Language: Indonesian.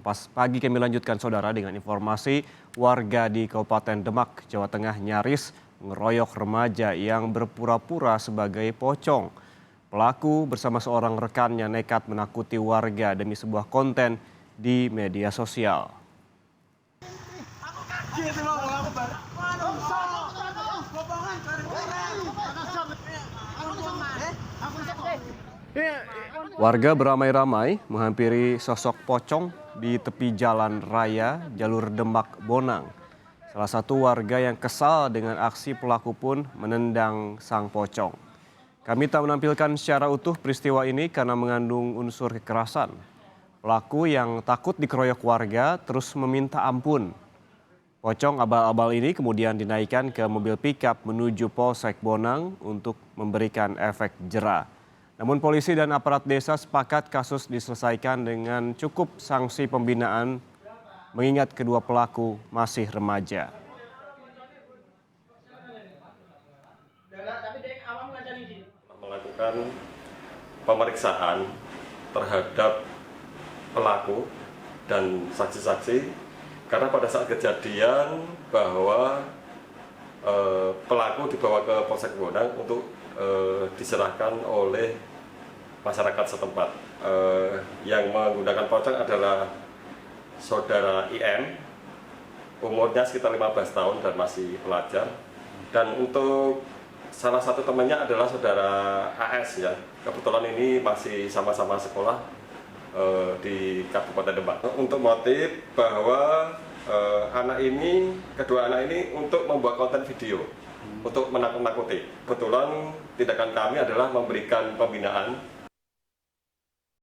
Pas pagi kami lanjutkan saudara dengan informasi warga di Kabupaten Demak, Jawa Tengah nyaris mengeroyok remaja yang berpura-pura sebagai pocong. Pelaku bersama seorang rekannya nekat menakuti warga demi sebuah konten di media sosial. Warga beramai-ramai menghampiri sosok pocong di tepi jalan raya jalur Demak Bonang. Salah satu warga yang kesal dengan aksi pelaku pun menendang sang pocong. Kami tak menampilkan secara utuh peristiwa ini karena mengandung unsur kekerasan. Pelaku yang takut dikeroyok warga terus meminta ampun. Pocong abal-abal ini kemudian dinaikkan ke mobil pickup menuju Polsek Bonang untuk memberikan efek jera. Namun polisi dan aparat desa sepakat kasus diselesaikan dengan cukup sanksi pembinaan mengingat kedua pelaku masih remaja. Melakukan pemeriksaan terhadap pelaku dan saksi-saksi karena pada saat kejadian bahwa pelaku dibawa ke Polsek Bonang untuk diserahkan oleh masyarakat setempat. Yang menggunakan pocong adalah saudara IM, umurnya sekitar 15 tahun dan masih pelajar. Dan untuk salah satu temannya adalah saudara AS ya. Kebetulan ini masih sama-sama sekolah di Kabupaten Demak. Untuk motif bahwa kedua anak ini untuk membuat konten video untuk menakut-nakuti. Kebetulan tindakan kami adalah memberikan pembinaan